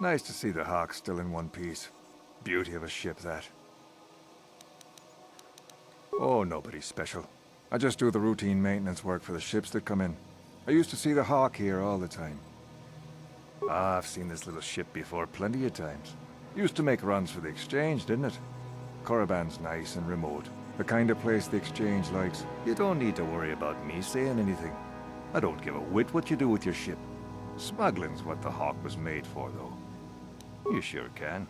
Nice to see the Hawk still in one piece. Beauty of a ship, that. Oh, nobody special. I just do the routine maintenance work for the ships that come in. I used to see the Hawk here all the time. Ah, I've seen this little ship before plenty of times. Used to make runs for the Exchange, didn't it? Korriban's nice and remote. The kind of place the Exchange likes. You don't need to worry about me saying anything. I don't give a whit what you do with your ship. Smuggling's what the Hawk was made for, though. You sure can.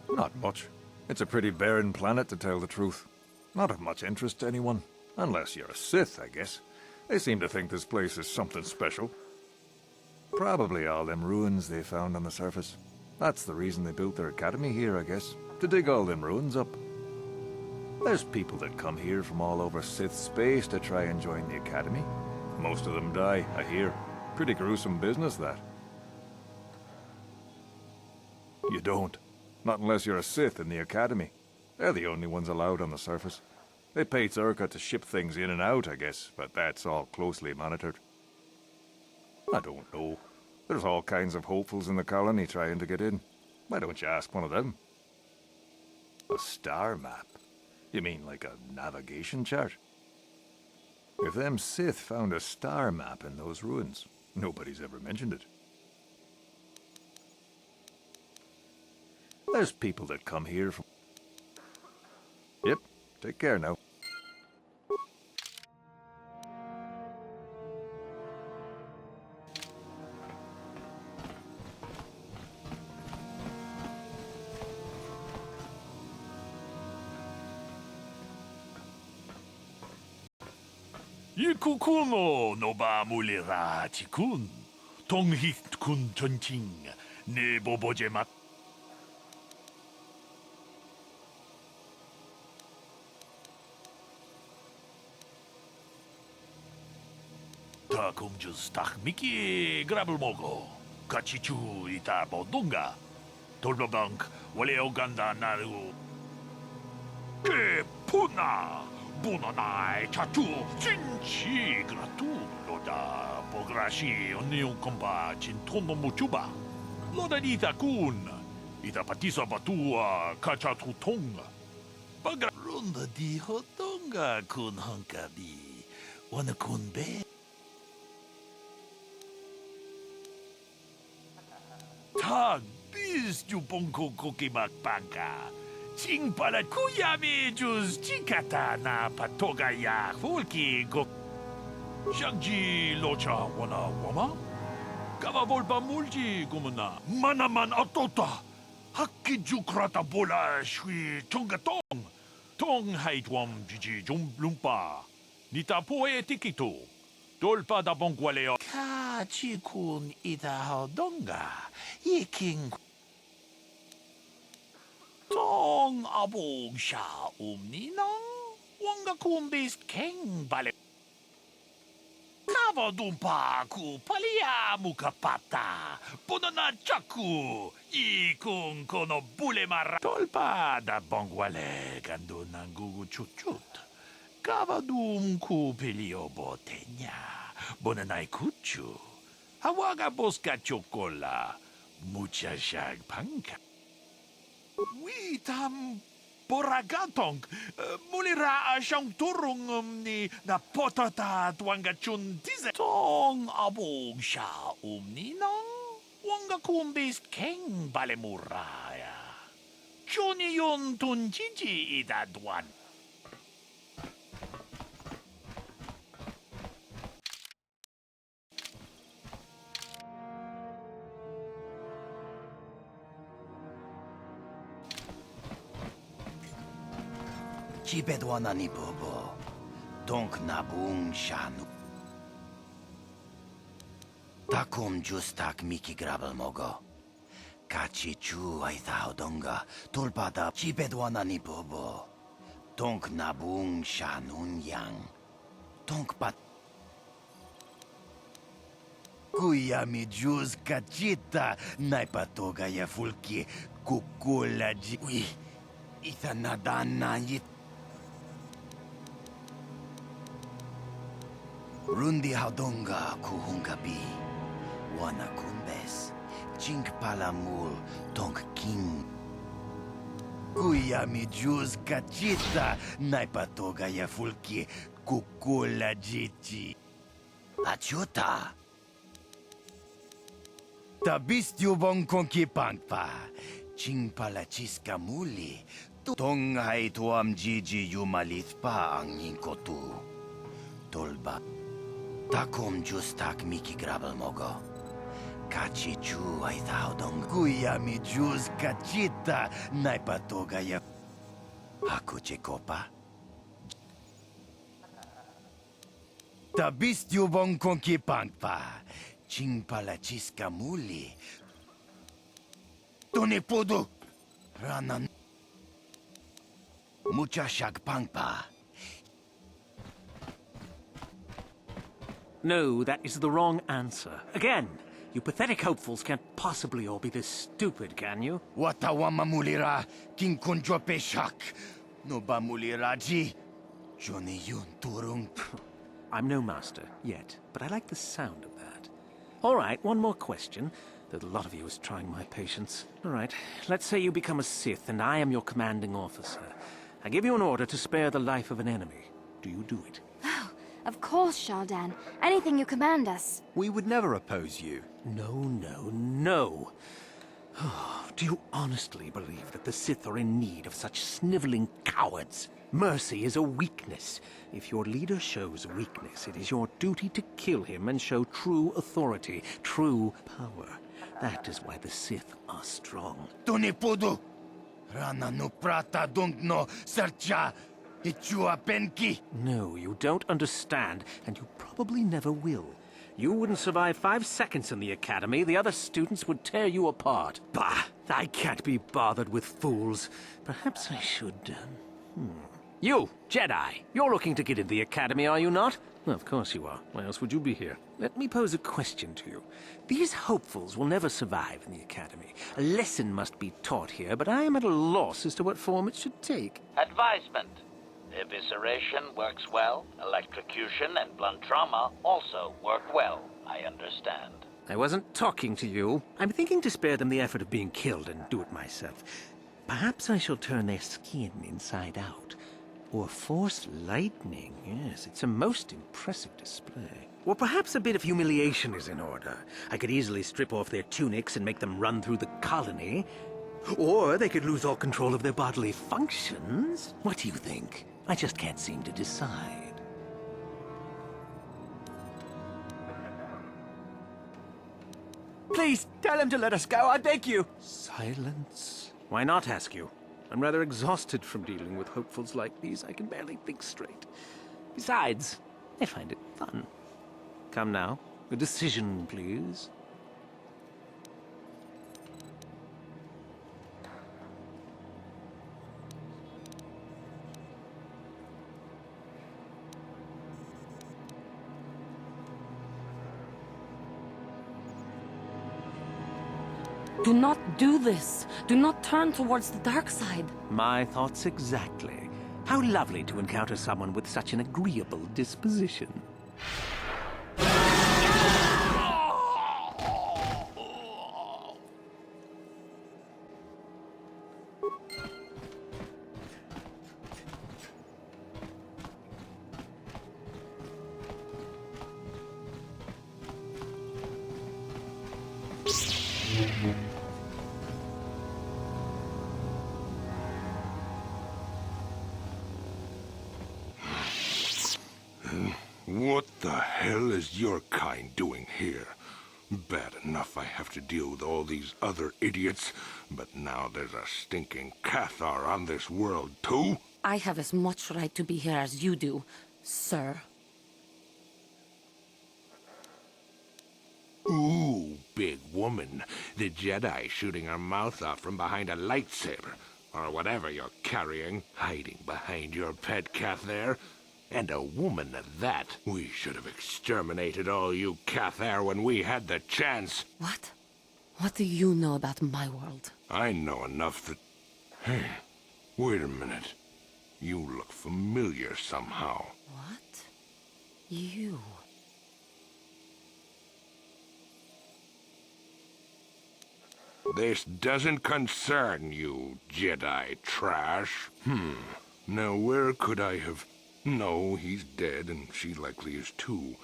Not much. It's a pretty barren planet, to tell the truth. Not of much interest to anyone. Unless you're a Sith, I guess. They seem to think this place is something special. Probably all them ruins they found on the surface. That's the reason they built their academy here, I guess. To dig all them ruins up. There's people that come here from all over Sith space to try and join the academy. Most of them die, I hear. Pretty gruesome business, that. You don't. Not unless you're a Sith in the academy. They're the only ones allowed on the surface. They pay Czerka to ship things in and out, I guess, but that's all closely monitored. I don't know. There's all kinds of hopefuls in the colony trying to get in. Why don't you ask one of them? A star map? You mean like a navigation chart? If them Sith found a star map in those ruins, nobody's ever mentioned it. There's people that come here from... Yep, take care now. Ikukuno no ba mulira tikun. Tonghit kun tonting. Ne bobojemat. Takum just tak miki grabel mogo. Kachichu ita bodunga. Tolbabank wale oganda naru. Ke puna. Bunanai chatu cinci gratu loda pograshi oniu komba cintono muchuba loda ita kun ita patisa batua kachatu tonga bagra runda di hotonga kun hankabi wana kun be tag bis ju bonko kokimak banka Ching pala kuyami juz chikata na patoga ya fulki go Shangji locha wana wama Kava volpa multi gumana Manaman atota Hakki jukrata bola shui tonga tong Tong haitwam jiji jumblumpa Nita poe tikito Dolpa da bongwaleo Ka chikun ita hodonga Yiking Tong abog siya ninang wanga kumbis keng bale. Kavadumpa ku palia mukapata punana chaku ikung kono bulemara. Tolpa da bongwale gando ng gugu chut. Kavadum ku pilio botenya bonanay kuchu. Hawaga boska chokola mucha siya pangka. Witam boragatong mulira siyang turong ni na potata tuwanga chun tize tong abog siya ninang wanga kumbis keng balemuraya chuni yun tunjiji idadwan Chipedwana ni bobo. Donk nabung shanu. Takum justak miki grabel mogo. Kachi chu aitha odonga. Tulpada chipedwana ni bobo. Donk nabung shanun yang. Donk pat. Kuya mi jus kachita. Naipatoga ya fulki. Kukula ji. Ui. Itha nadana yit. Rundi haudonga kuhungabi. Wana kumbes. Chink palamul tong king. Kuya mi juz kachita naipatoga ya fulki kukula jichi. Achuta. Tabistyu bong konki pangpa. Ching pala chiska muli. Tong hai tuam jiji yumalit pa ang ningkotu. Tolba. Takom juz tak miki grabel mogo. Kachi chu ay tao dong kuya mi juz kachita naipatoga ya. Ako chekopa. Tabistyu bong konki pangpa. Ching pala chiska muli. Tunipudu. Ranan. Mucha shag pangpa. No, that is the wrong answer. Again, you pathetic hopefuls can't possibly all be this stupid, can you? Watawama mulira. King kunjope shak. No ba mulira ji. Johnny yun turung. I'm no master, yet, but I like the sound of that. All right, one more question, though the lot of you is trying my patience. All right, let's say you become a Sith, and I am your commanding officer. I give you an order to spare the life of an enemy. Do you do it? Of course, Shaldan. Anything you command us. We would never oppose you. No. Do you honestly believe that the Sith are in need of such sniveling cowards? Mercy is a weakness. If your leader shows weakness, it is your duty to kill him and show true authority, true power. That is why the Sith are strong. Tunipudu. Rana no prata dung no sercha. Ichua penki. No, you don't understand, and you probably never will. You wouldn't survive 5 seconds in the academy. The other students would tear you apart. Bah! I can't be bothered with fools. Perhaps I should, You, Jedi, you're looking to get into the academy, are you not? Well, of course you are. Why else would you be here? Let me pose a question to you. These hopefuls will never survive in the academy. A lesson must be taught here, but I am at a loss as to what form it should take. Advisement. Evisceration works well. Electrocution and blunt trauma also work well, I understand. I wasn't talking to you. I'm thinking to spare them the effort of being killed and do it myself. Perhaps I shall turn their skin inside out. Or force lightning. Yes, it's a most impressive display. Or perhaps a bit of humiliation is in order. I could easily strip off their tunics and make them run through the colony. Or they could lose all control of their bodily functions. What do you think? I just can't seem to decide. Please, tell him to let us go, I beg you. Silence. Why not, ask you? I'm rather exhausted from dealing with hopefuls like these. I can barely think straight. Besides, I find it fun. Come now, a decision, please. Do not do this. Do not turn towards the dark side. My thoughts exactly. How lovely to encounter someone with such an agreeable disposition. What the hell is your kind doing here? Bad enough I have to deal with all these other idiots, but now there's a stinking Cathar on this world too? I have as much right to be here as you do, sir. Ooh, big woman. The Jedi shooting her mouth off from behind a lightsaber. Or whatever you're carrying, hiding behind your pet Cathar. And a woman at that. We should have exterminated all you Cathar when we had the chance. What? What do you know about my world? I know enough that... Hey, wait a minute. You look familiar somehow. What? You? This doesn't concern you, Jedi trash. Now where could I have... No, he's dead, and she likely is too.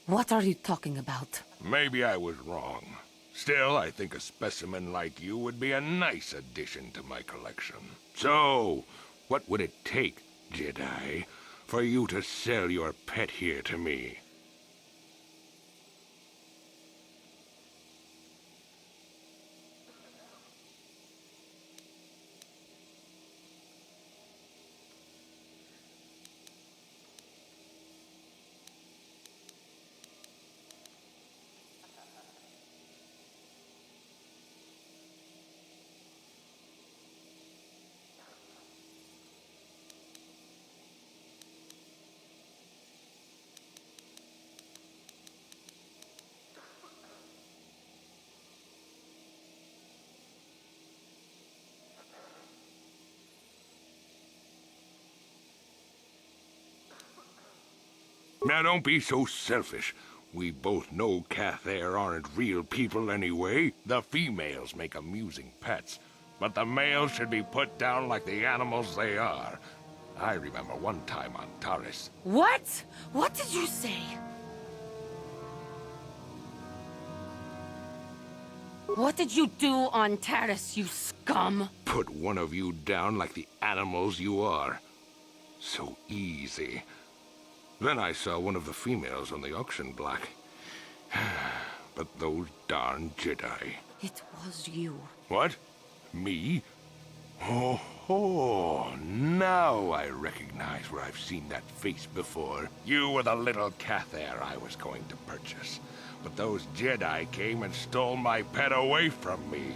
What are you talking about? Maybe I was wrong. Still, I think a specimen like you would be a nice addition to my collection. So, what would it take, Jedi, for you to sell your pet here to me? Now, don't be so selfish. We both know Cathair aren't real people anyway. The females make amusing pets, but the males should be put down like the animals they are. I remember one time on Taris. What? What did you say? What did you do on Taris, you scum? Put one of you down like the animals you are. So easy. Then I saw one of the females on the auction block. But those darn Jedi. It was you. What? Me? Oh, now I recognize where I've seen that face before. You were the little Cathair I was going to purchase. But those Jedi came and stole my pet away from me.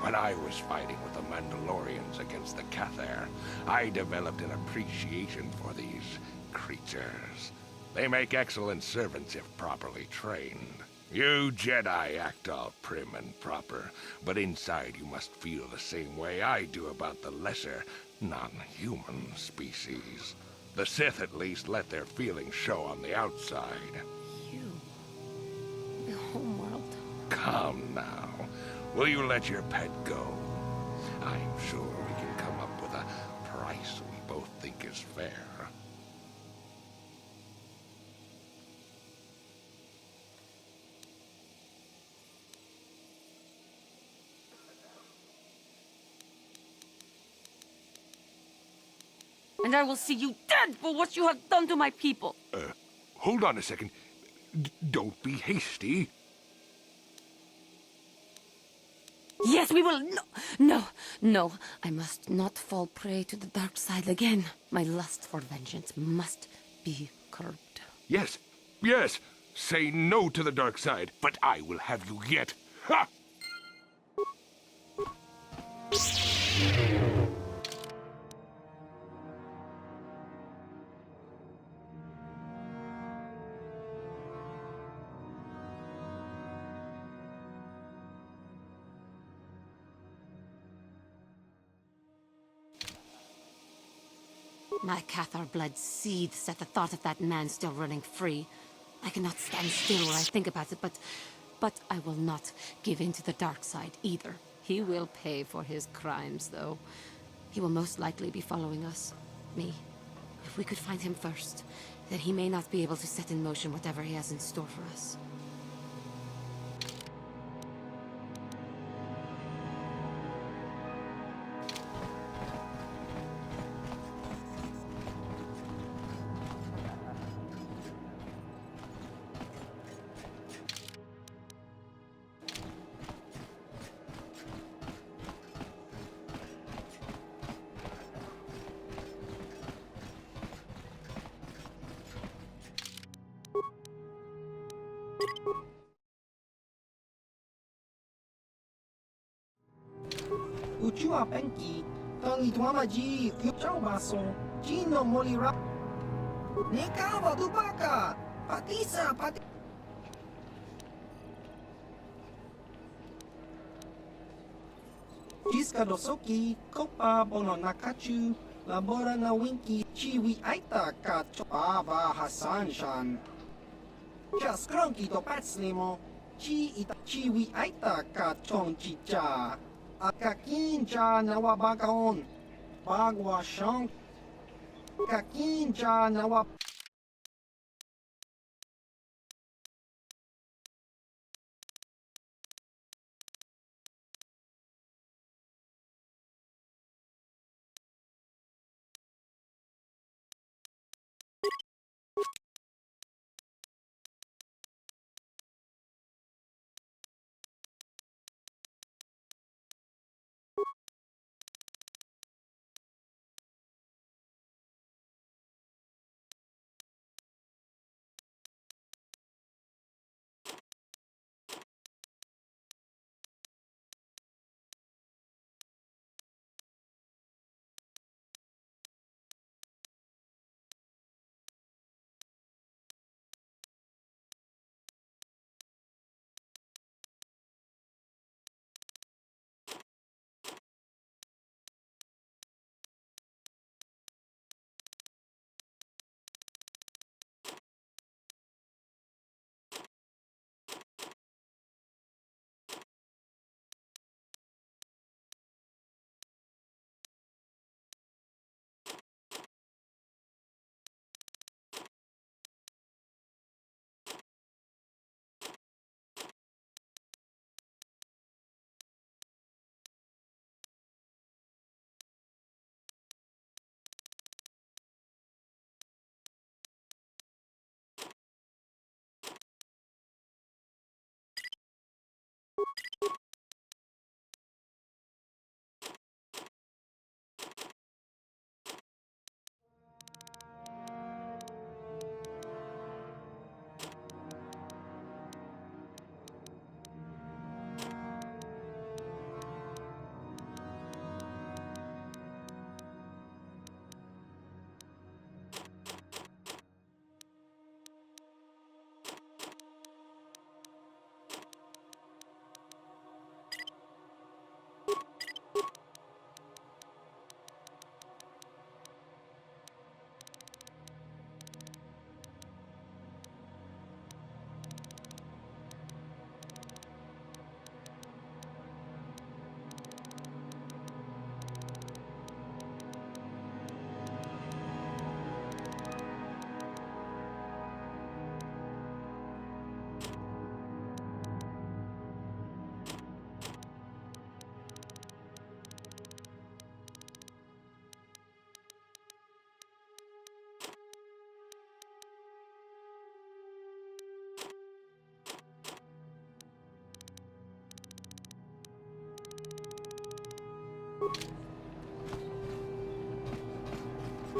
When I was fighting with the Mandalorians against the Cathair, I developed an appreciation for these creatures. They make excellent servants if properly trained. You Jedi act all prim and proper, but inside you must feel the same way I do about the lesser, non-human species. The Sith at least let their feelings show on the outside. You. The homeworld. Come now. Will you let your pet go? I'm sure we can come up with a price we both think is fair. And I will see you dead for what you have done to my people. Hold on a second. Don't be hasty. Yes, we will. No. I must not fall prey to the dark side again. My lust for vengeance must be curbed. Yes. Say no to the dark side, but I will have you yet. Ha! My Cathar blood seethes at the thought of that man still running free. I cannot stand still when I think about it, but I will not give in to the dark side either. He will pay for his crimes, though. He will most likely be following us. Me. If we could find him first, then he may not be able to set in motion whatever he has in store for us. Uchua Penki, Tangi Tuamaji, Uchau Baso, Gino Molira, Nekawa Dubaka, Patisa, Pati. Jiska Dosoki, Kopa Bono Nakachu, Labora na Winki, Chiwi Aita Ka Chopava Hassan Shan. Just Cronky to Patslimo, Chiwi aita ka chong chicha. Akakinja nawabagaon. Bagwa shong. Kakinja nawab.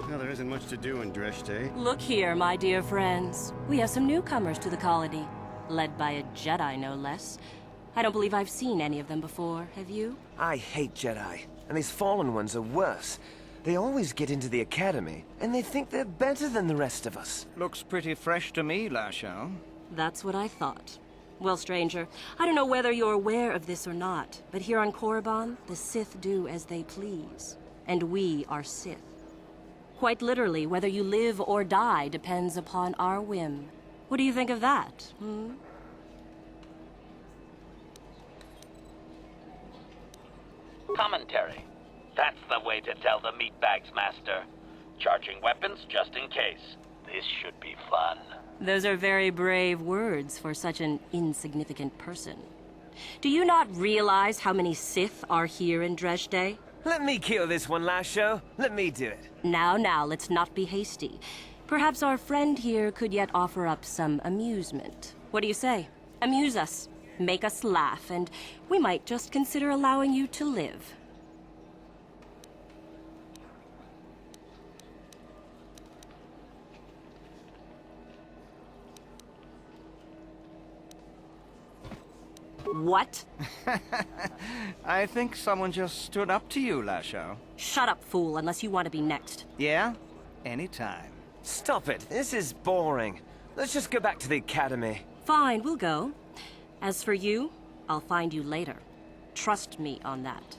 Well, there isn't much to do in Dreshte. Look here, my dear friends. We have some newcomers to the colony, led by a Jedi, no less. I don't believe I've seen any of them before, have you? I hate Jedi, and these fallen ones are worse. They always get into the academy, and they think they're better than the rest of us. Looks pretty fresh to me, Lashao. That's what I thought. Well, stranger, I don't know whether you're aware of this or not, but here on Korriban, the Sith do as they please. And we are Sith. Quite literally, whether you live or die depends upon our whim. What do you think of that, hmm? Commentary. That's the way to tell the meatbags, Master. Charging weapons just in case. This should be fun. Those are very brave words for such an insignificant person. Do you not realize how many Sith are here in Dreshte? Let me kill this one, Lasho. Let me do it. Now, let's not be hasty. Perhaps our friend here could yet offer up some amusement. What do you say? Amuse us, make us laugh, and we might just consider allowing you to live. What? I think someone just stood up to you, Lashao. Shut up, fool, unless you want to be next. Yeah? Anytime. Stop it. This is boring. Let's just go back to the academy. Fine, we'll go. As for you, I'll find you later. Trust me on that.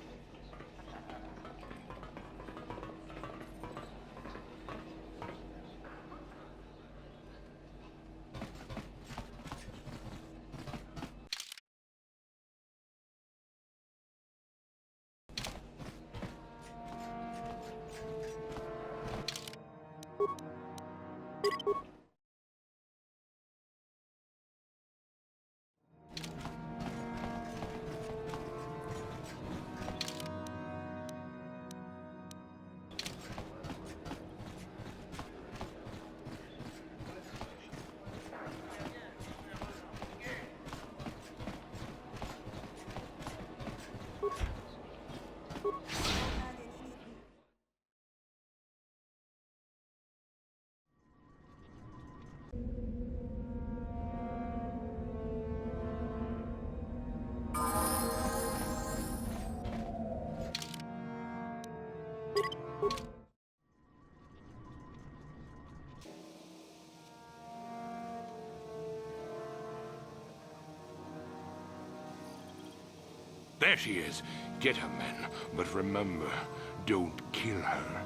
There she is. Get her, men. But remember, don't kill her.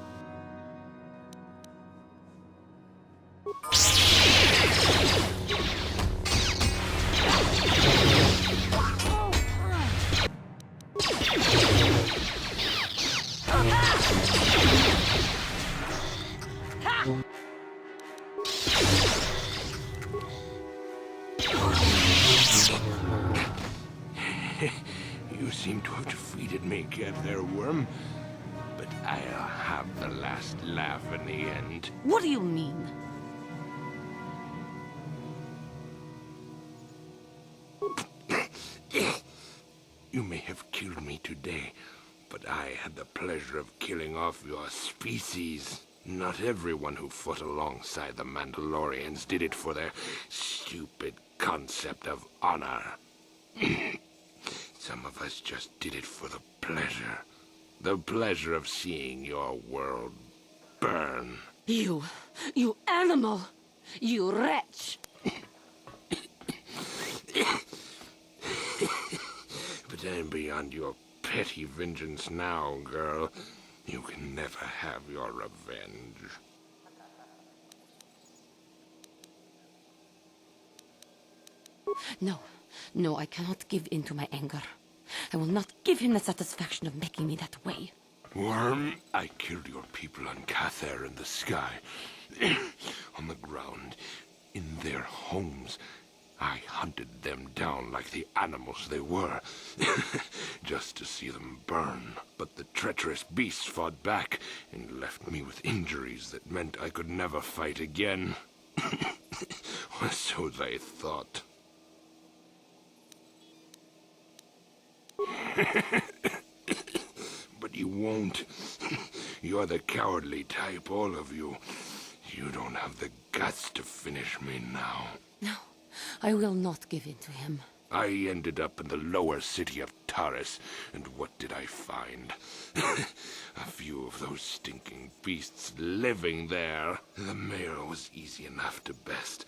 You seem to have defeated me, Get There, Worm. But I'll have the last laugh in the end. What do you mean? You may have killed me today, but I had the pleasure of killing off your species. Not everyone who fought alongside the Mandalorians did it for their stupid concept of honor. Some of us just did it for the pleasure. The pleasure of seeing your world burn. You animal! You wretch! But I'm beyond your petty vengeance now, girl. You can never have your revenge. No, I cannot give in to my anger. I will not give him the satisfaction of making me that way. Worm, I killed your people on Cather in the sky. On the ground, in their homes. I hunted them down like the animals they were, just to see them burn. But the treacherous beasts fought back and left me with injuries that meant I could never fight again. Or so they thought. But you won't. You're the cowardly type, all of you. You don't have the guts to finish me now. No, I will not give in to him. I ended up in the lower city of Taris, and what did I find? A few of those stinking beasts living there. The male was easy enough to best,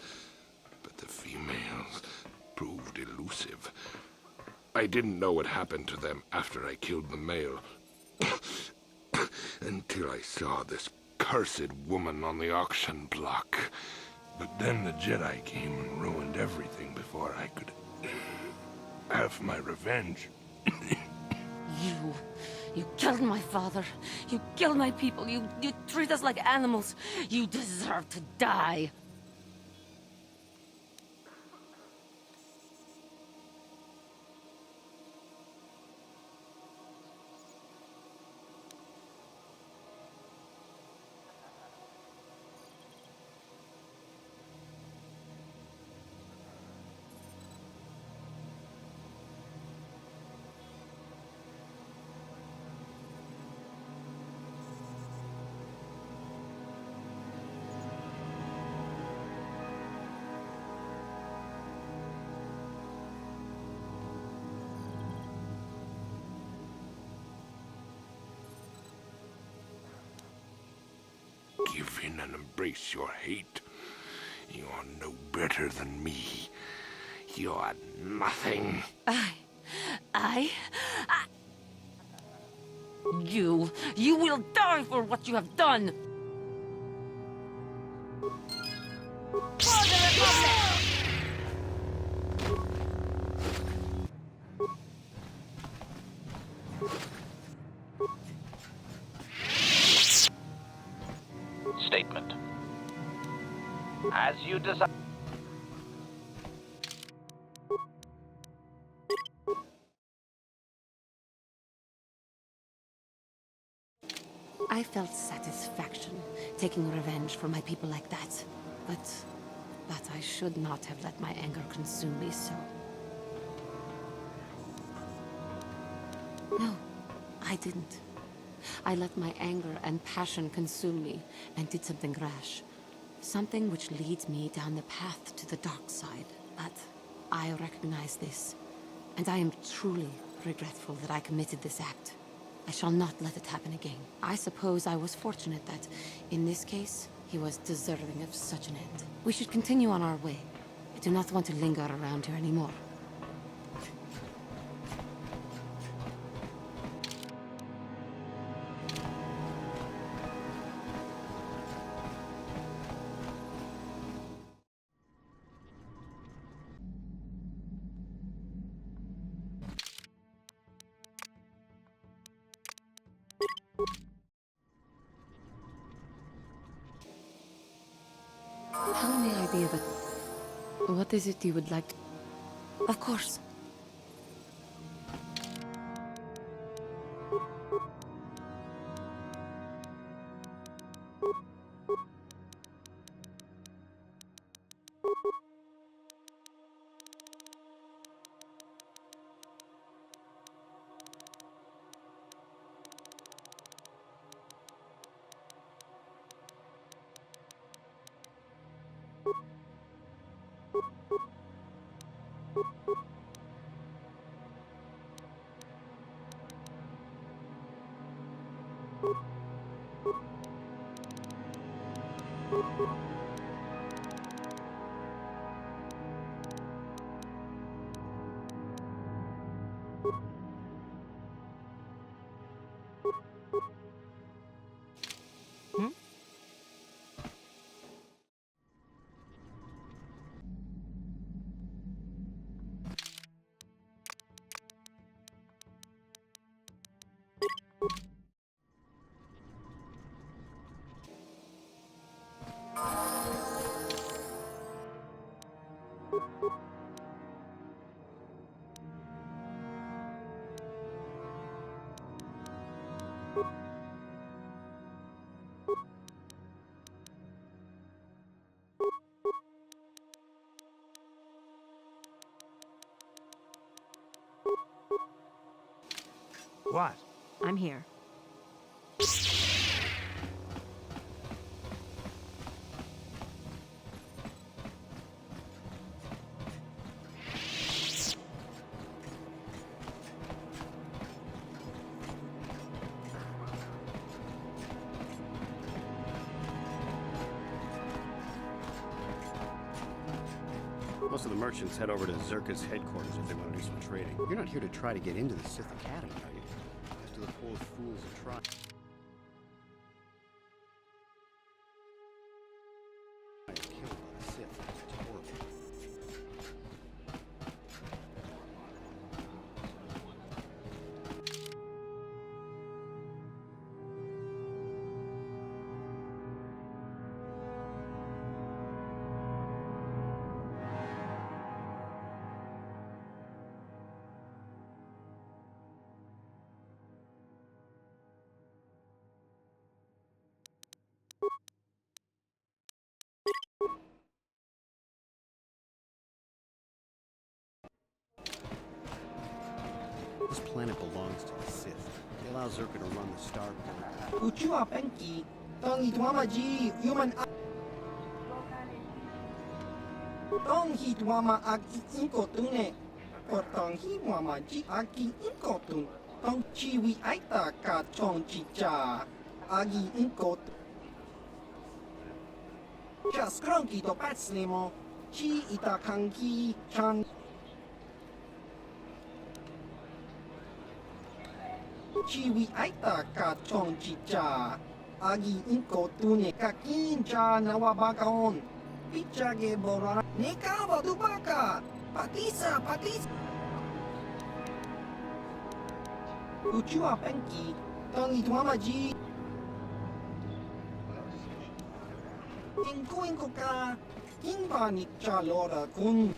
but the females proved elusive. I didn't know what happened to them after I killed the male. Until I saw this cursed woman on the auction block. But then the Jedi came and ruined everything before I could have my revenge. You killed my father. You killed my people. You treat us like animals. You deserve to die. Give in and embrace your hate. You're no better than me. You're nothing. You will die for what you have done! For the Republic! Statement. As you desire. I felt satisfaction taking revenge for my people like that. But I should not have let my anger consume me so. No, I didn't. I let my anger and passion consume me and did something rash. Something which leads me down the path to the dark side. But I recognize this, and I am truly regretful that I committed this act. I shall not let it happen again. I suppose I was fortunate that, in this case, he was deserving of such an end. We should continue on our way. I do not want to linger around here anymore. What is it you would like to... Of course. What? I'm here. Most of the merchants head over to Zerka's headquarters if they want to do some trading. You're not here to try to get into the Sith Academy, are you? Most of the poor fools are trying. Killed by the Sith. It's horrible. This planet belongs to the Sith. They allow Zerka to run the Star Port. Uchua Penki, Tong Itwama Ji, human. Tong Hitwama Aki Inkotune, or Tong Hitwama Ji Aki Inkotun, Tong Chiwi Aita Ka Chong Chicha, Agi Inkot. Just Cronky to Patslimo, Chi Itakanki Chan. Chiwi Aita Ka Chong Chicha, Agi Inkotune Kakincha Nawabakaon, Pichage Bora, Nekawa Dubaka, Patisa, Patisa. Uchua Penki, Tong Itwama Ji. Inko ka, Inba Nikcha Lora Kun.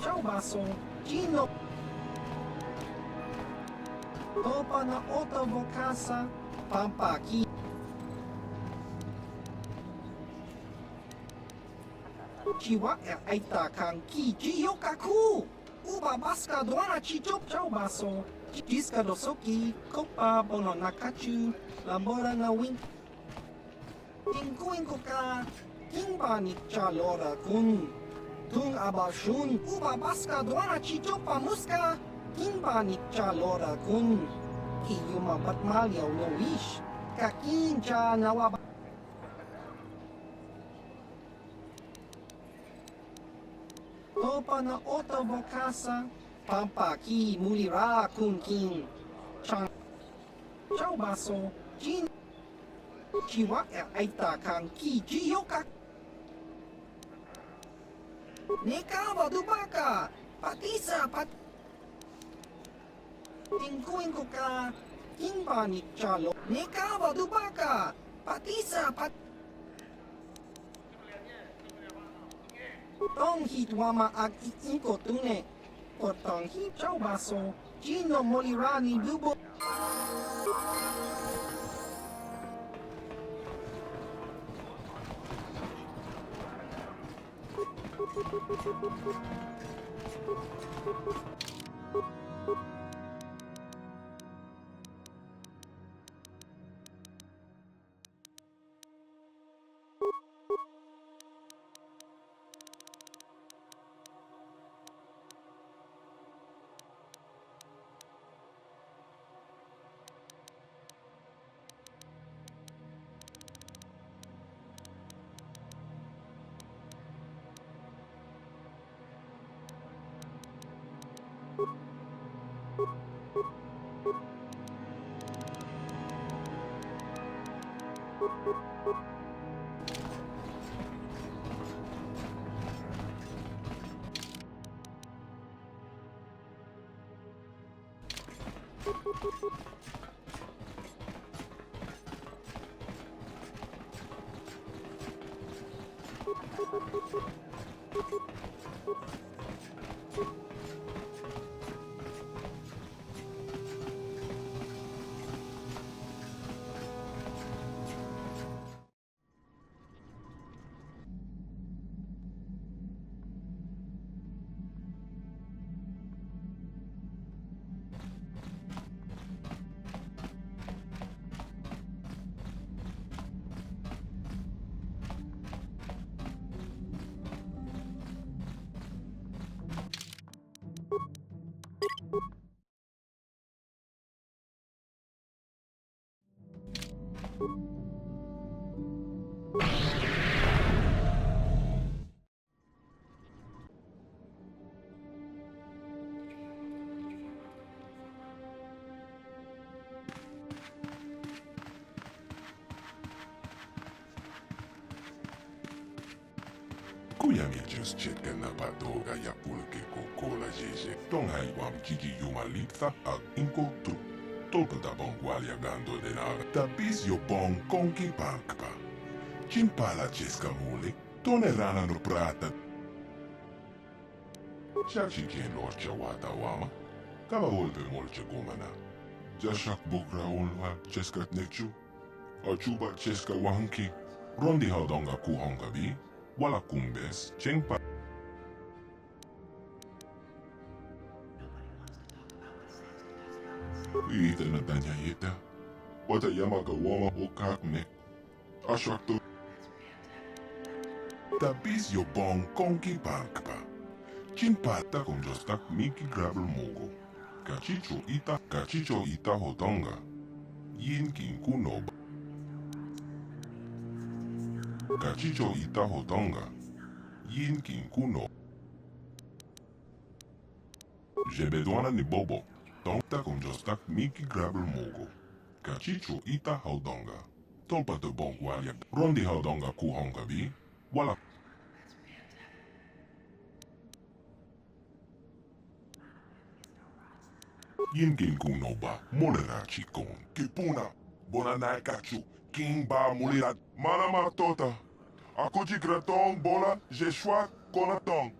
Ciao baso. Gino. Topa na oto vokasa. Pampaki. Jiwa aita kang ki jiyokaku. Uba baska doana chichop ciao baso. Jiska dosoki. Kopa bono nakachu. Lambora na wing. Tingkuin ko ka. Kimba ni chalora kun. Tung abashun. Uba baska doana chichopa muska. Kimba ni chalora kun. Kiyuma batmalyaw no wish. Kakin cha nawaba. Topa na oto vokasa. Pampaki mulira kun kin. Chang. Ciao baso. Jin. Jiwa aita kang ki jiyoka. Nekawa dubaka. Patisa pat. Tingkuin ko ka. Kimba ni chalo. Nekawa dubaka. Patisa pat. Tong hitwama ag iiko tune. Potong hit ciao baso. Gino molirani bubo. Kuyami just chetken na patoga ya pulke kokola jeje. Tong haiwam kiki yumalitha ag inko tu. Tolka da bong walia gando de naga. Tabis yo bong konki pankpa. Chimpala cheska mule. Tone rana no prata. Chachi kien lorcha wata wama. Kama volpe molche gomana. Jashak bukra ulwa cheska nechu. Achuba cheska wanki. Rondi haudonga kuhonga bi. Wala kumbes, chengpa. Ita na tanya ita. Wata yamaga wama okak me. Ashwakto. Tabis yo bong konki pankpa. Chimpata con jostak miki grabel mogo. Kachicho ita hodonga. Yin kin kunoba. Kachicho ita hodonga. Yin kin kuno. Jebedwana ni bobo. Tonta con jostak miki grabel mogo. Kachicho ita hodonga. Tolpa de bongwalia. Rondi hodonga kuhonga bi. Wala. Yin kin kuno ba. Molera chikon. Kipuna. Bonanai kachu. King ba mulira. Manama tota. Akuji gratong bola. Jeshua konatong.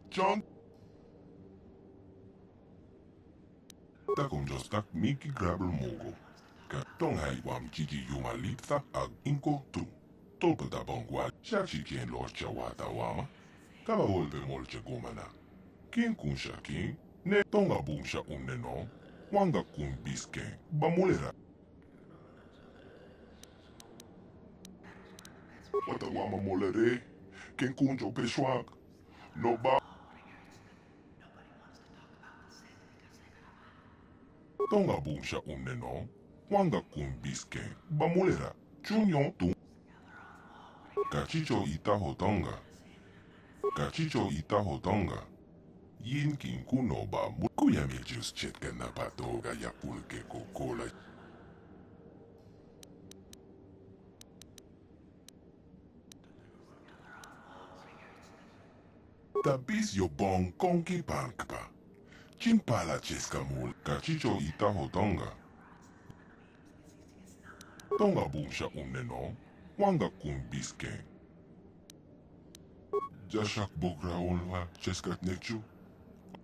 Chon. Wata kung Diyos tak Mickey Grabber Mogo. Katong haywam Gigi Yumalitha ag inko tu. Tolpa da bongwal, shachi kien lorcha wata wama. Kaba volve molche gumana. Kien kun shakin, ne tonga bumsha no. Wanga kun bisken, bamulera. Wata wama molere, kien kunjo peshwak. No ba. Tonga bumsha no. Wanga kun bisken, bamulera. Chunyon tu. Kachicho itaho tonga. Kachicho itaho tonga. Yin kin kuno ba mu. Kuya mi jus chetka na patoga ya pulke kokola. Tabis yo bon konki pankpa. Chimpala cheska mul. Kachicho itaho tonga. Tonga bumsha no. Wanga kun bisken. Jashak bogra onwa cheskat nekchu.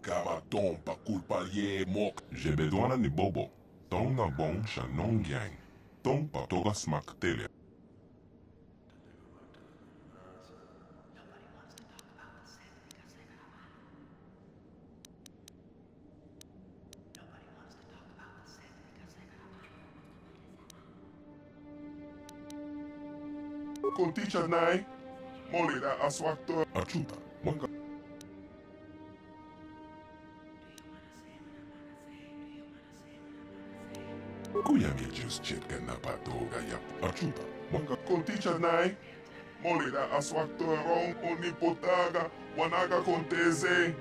Kama ton pa culpa ye mok. Jebedwana ni bobo. Tonga bon shanong yang. Ton pa toga smak tele. Kon teacher nai. Molida aswakto. Achuta. Wanga. Kuya mi jus chetka na patoga ya. Achuta. Wanga. Kon teacher nai. Molida aswakto rong onipotaga. Wanaga konteze.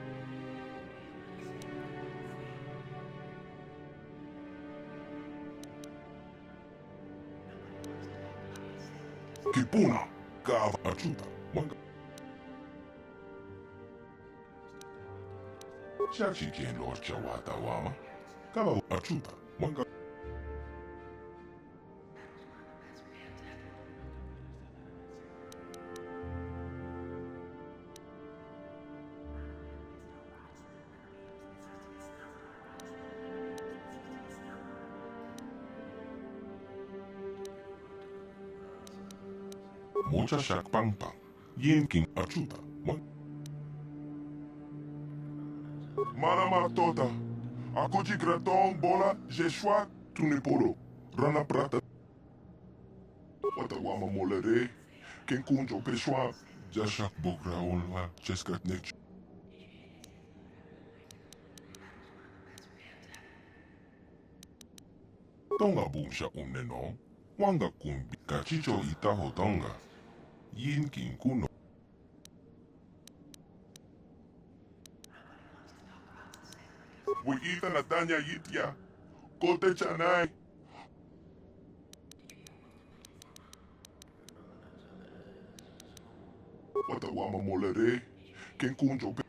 Kipuna. Kava. Achuta. Wanga. Shachi kien lorcha wata wama. Kava. Achuta. Wanga. Mocha shak pang pang. Yin king achuta. Mana tota. Ako ji gratong bola jeshwa tuniporo. Rana prata. Wata wama molere. Ken kunjo peshwa. Jashak bogra onwa cheskat nekchu. Tonga bumsha no. Wanga kumbi. Kachicho itaho tonga. Yin kin kuno. We ita na tanya yitya. Kote chanai. Wata wama molere. Ken kunjo pe.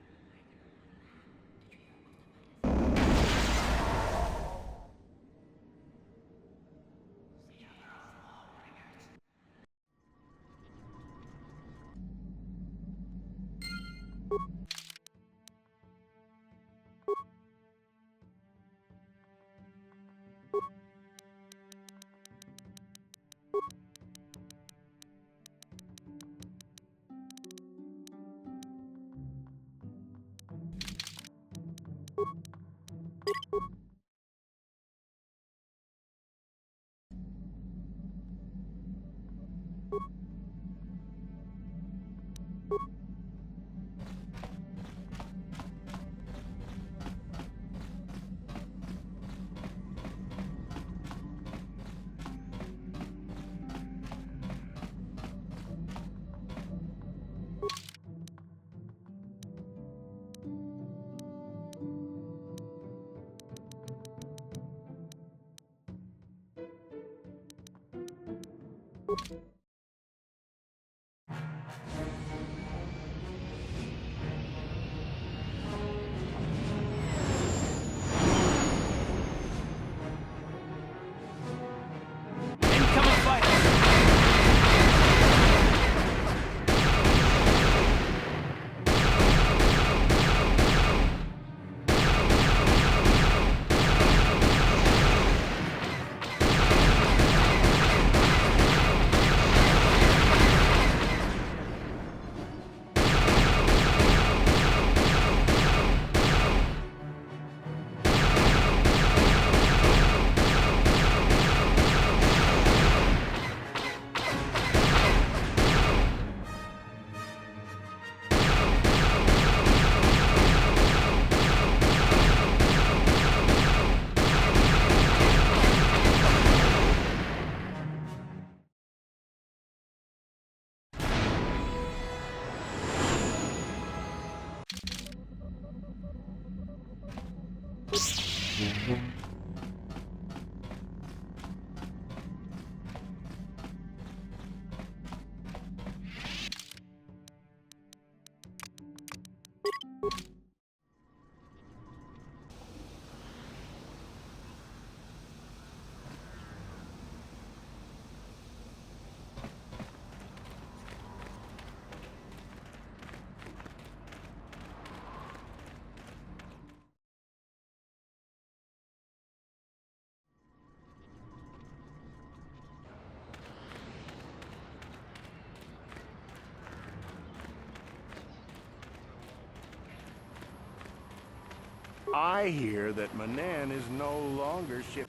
I hear that Manan is no longer shipping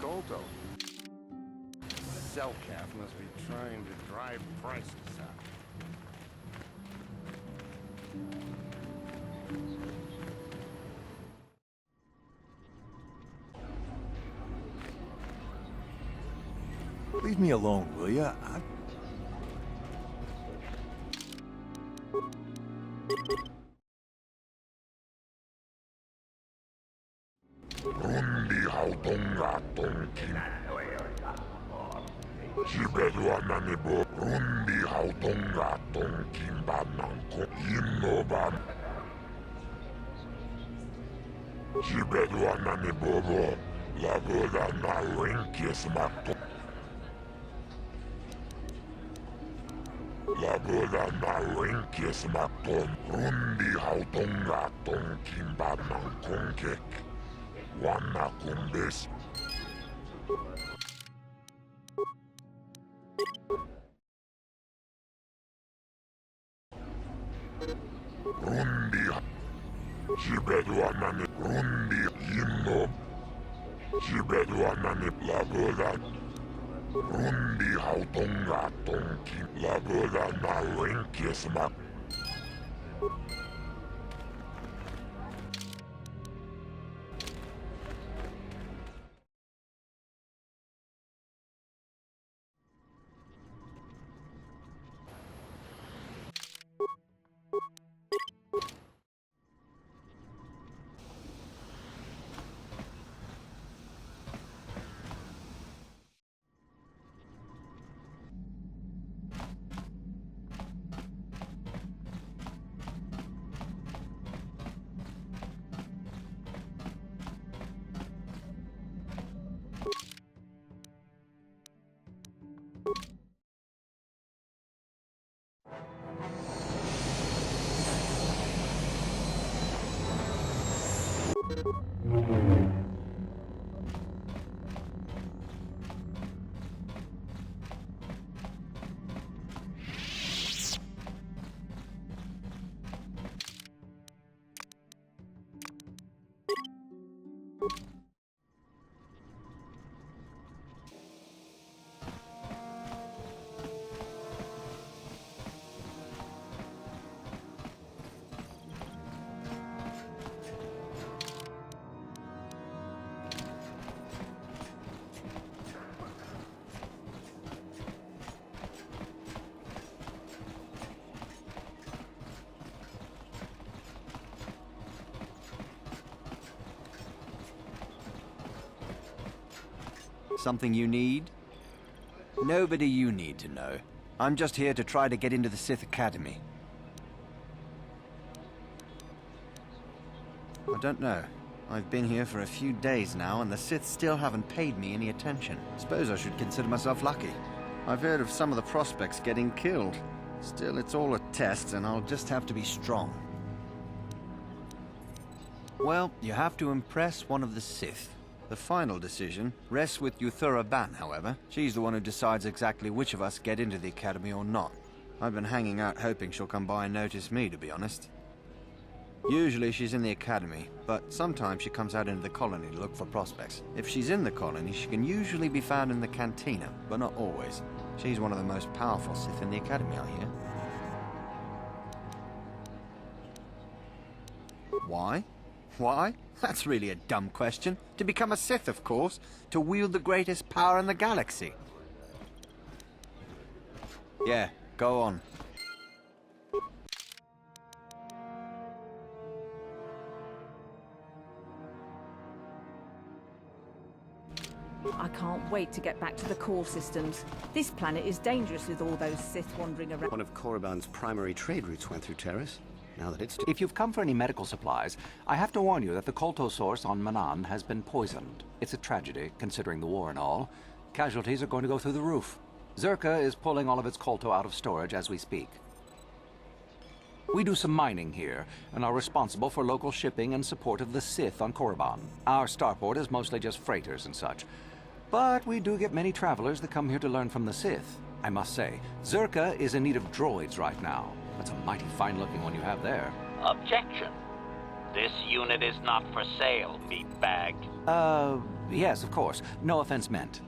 Kolto. Selkath must be trying to drive prices up. Leave me alone, will ya? Rundi hautonga tonkin. Sibedua nanebo. Rundi hautonga tonkin bananko. Innovan. Sibedua nanebo. Lavoda na renkes makto. Lavoda na renkes makton. Rundi hautonga tonkin banankongek. Wanna kumbes. Rundi. Sibeduanani. Rundi. Inno. Sibeduanani. Lavoda. Rundi hautonga tonki. Lavoda na renkesmak. Something you need? Nobody you need to know. I'm just here to try to get into the Sith Academy. I don't know. I've been here for a few days now, and the Sith still haven't paid me any attention. Suppose I should consider myself lucky. I've heard of some of the prospects getting killed. Still, it's all a test, and I'll just have to be strong. Well, you have to impress one of the Sith. The final decision rests with Yuthura Ban, however. She's the one who decides exactly which of us get into the Academy or not. I've been hanging out hoping she'll come by and notice me, to be honest. Usually she's in the Academy, but sometimes she comes out into the colony to look for prospects. If she's in the colony, she can usually be found in the cantina, but not always. She's one of the most powerful Sith in the Academy, I hear. Why? Why? That's really a dumb question. To become a Sith, of course. To wield the greatest power in the galaxy. Yeah, go on. I can't wait to get back to the core systems. This planet is dangerous with all those Sith wandering around. One of Korriban's primary trade routes went through Terrace. Now that it's... If you've come for any medical supplies, I have to warn you that the Kolto source on Manan has been poisoned. It's a tragedy, considering the war and all. Casualties are going to go through the roof. Zerka is pulling all of its Kolto out of storage as we speak. We do some mining here, and are responsible for local shipping and support of the Sith on Korriban. Our starport is mostly just freighters and such. But we do get many travelers that come here to learn from the Sith. I must say, Zerka is in need of droids right now. That's a mighty fine-looking one you have there. Objection. This unit is not for sale, meatbag. Yes, of course. No offense meant.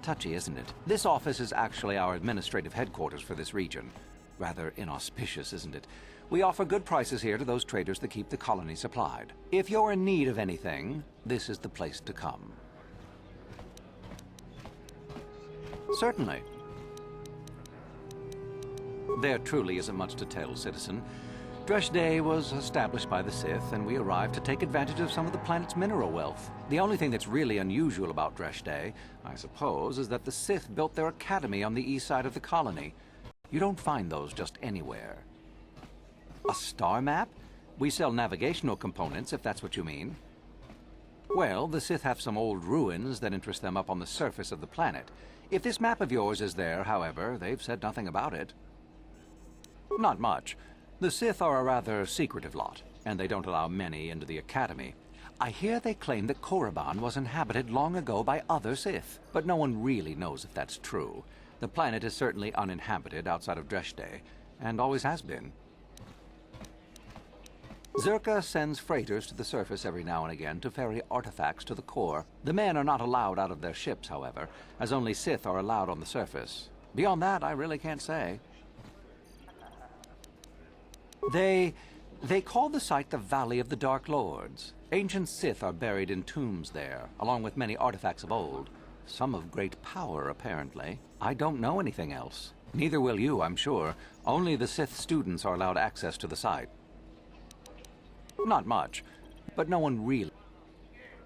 Touchy, isn't it? This office is actually our administrative headquarters for this region. Rather inauspicious, isn't it? We offer good prices here to those traders that keep the colony supplied. If you're in need of anything, this is the place to come. Certainly. There truly isn't much to tell, citizen. Dresde was established by the Sith, and we arrived to take advantage of some of the planet's mineral wealth. The only thing that's really unusual about Dresde, I suppose, is that the Sith built their academy on the east side of the colony. You don't find those just anywhere. A star map? We sell navigational components, if that's what you mean. Well, the Sith have some old ruins that interest them up on the surface of the planet. If this map of yours is there, however, they've said nothing about it. Not much. The Sith are a rather secretive lot, and they don't allow many into the Academy. I hear they claim that Korriban was inhabited long ago by other Sith, but no one really knows if that's true. The planet is certainly uninhabited outside of Dresde, and always has been. Zerka sends freighters to the surface every now and again to ferry artifacts to the core. The men are not allowed out of their ships, however, as only Sith are allowed on the surface. Beyond that, I really can't say. They call the site the Valley of the Dark Lords. Ancient Sith are buried in tombs there, along with many artifacts of old. Some of great power, apparently. I don't know anything else. Neither will you, I'm sure. Only the Sith students are allowed access to the site. Not much, but no one really.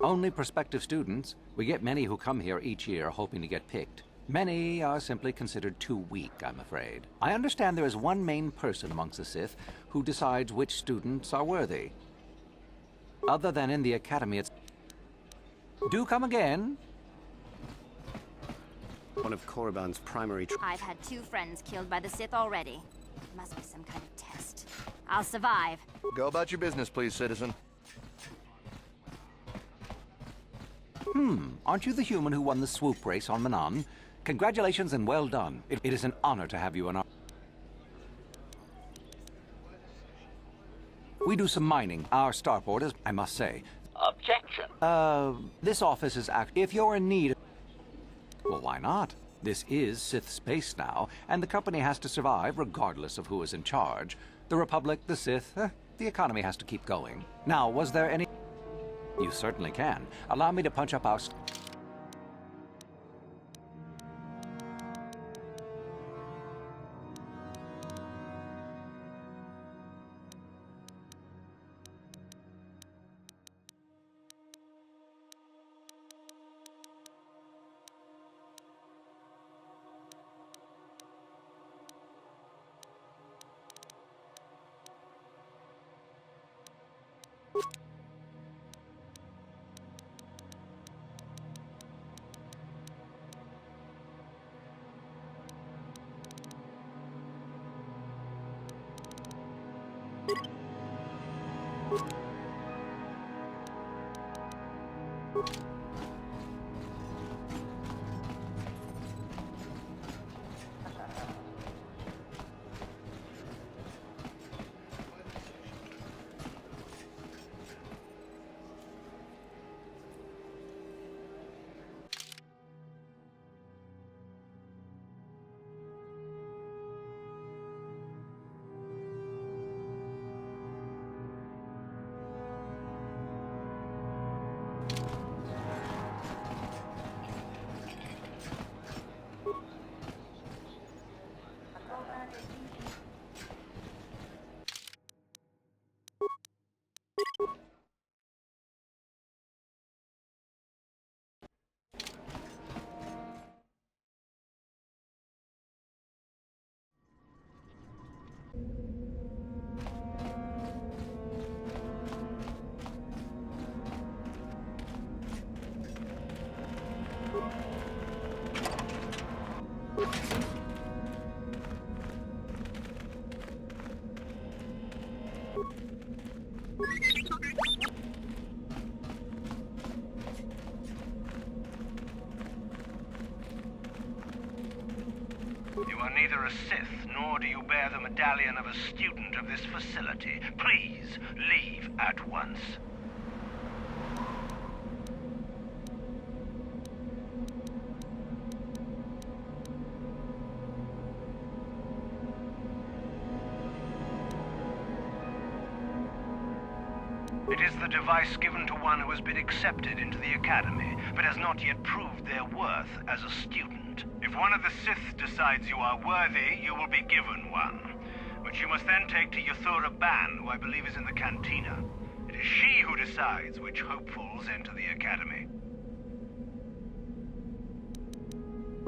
Only prospective students. We get many who come here each year hoping to get picked. Many are simply considered too weak, I'm afraid. I understand there is one main person amongst the Sith who decides which students are worthy. Other than in the Academy, it's... Do come again. One of Korriban's primary... I've had 2 friends killed by the Sith already. Must be some kind of test. I'll survive. Go about your business, please, citizen. Aren't you the human who won the swoop race on Manan? Congratulations and well done. It is an honor to have you in our... We do some mining. Our starport is, I must say... Objection. This office is if you're in need... Well, why not? This is Sith space now, and the company has to survive regardless of who is in charge. The Republic, the Sith, the economy has to keep going. Now, was there any... You certainly can. Allow me to punch up our... You are neither a Sith, nor do you bear the medallion of a student of this facility. Please, leave at once. It is the device given to one who has been accepted into the Academy, but has not yet proved their worth as a student. If one of the Sith decides you are worthy, you will be given one, which you must then take to Yuthura Ban, who I believe is in the cantina. It is she who decides which hopefuls enter the Academy.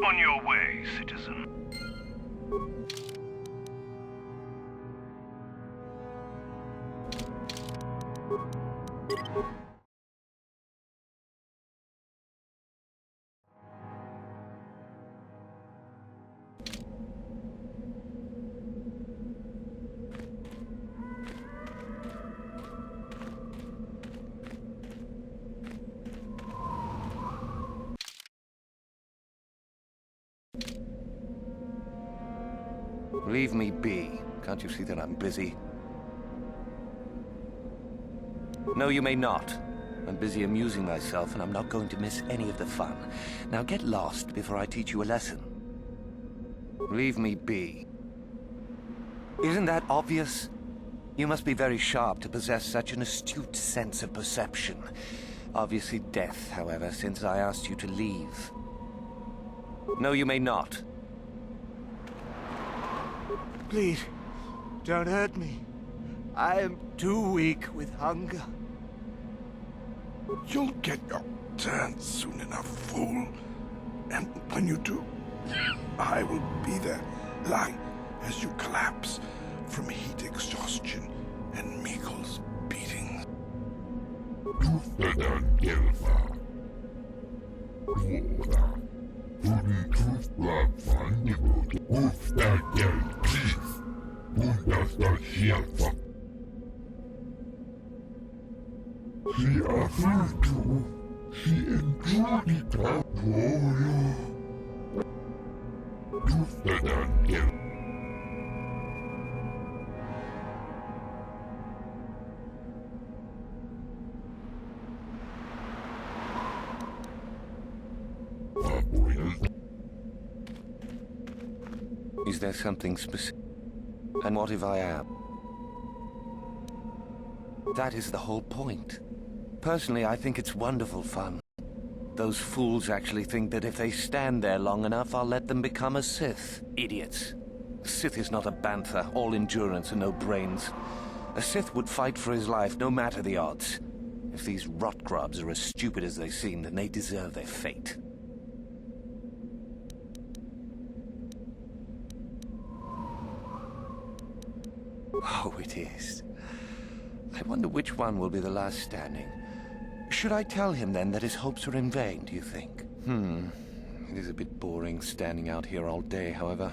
On your way, citizen. Leave me be. Can't you see that I'm busy? No, you may not. I'm busy amusing myself, and I'm not going to miss any of the fun. Now get lost before I teach you a lesson. Leave me be. Isn't that obvious? You must be very sharp to possess such an astute sense of perception. Obviously death, however, since I asked you to leave. No, you may not. Please, don't hurt me. I am too weak with hunger. You'll get your turn soon enough, fool. And when you do, I will be there, lying as you collapse from heat exhaustion and Mikkel's beatings. Is there something specific? And what if I am? That is the whole point. Personally, I think it's wonderful fun. Those fools actually think that if they stand there long enough, I'll let them become a Sith. Idiots. A Sith is not a bantha, all endurance and no brains. A Sith would fight for his life, no matter the odds. If these rot grubs are as stupid as they seem, then they deserve their fate. Oh, it is. I wonder which one will be the last standing. Should I tell him, then, that his hopes are in vain, do you think? It is a bit boring standing out here all day, however.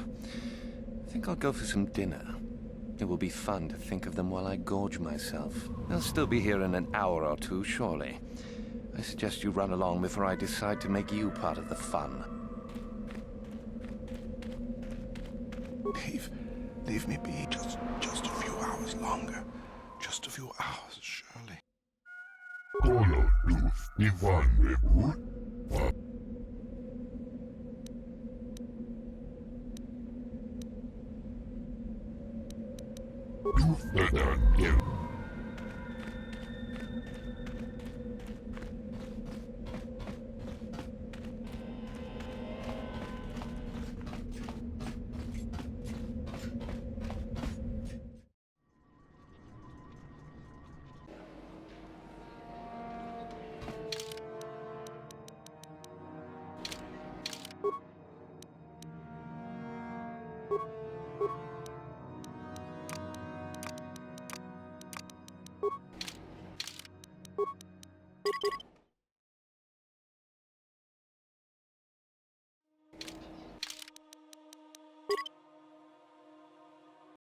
I think I'll go for some dinner. It will be fun to think of them while I gorge myself. They'll still be here in an hour or two, surely. I suggest you run along before I decide to make you part of the fun. Leave me be just a few hours longer. Just a few hours, surely. You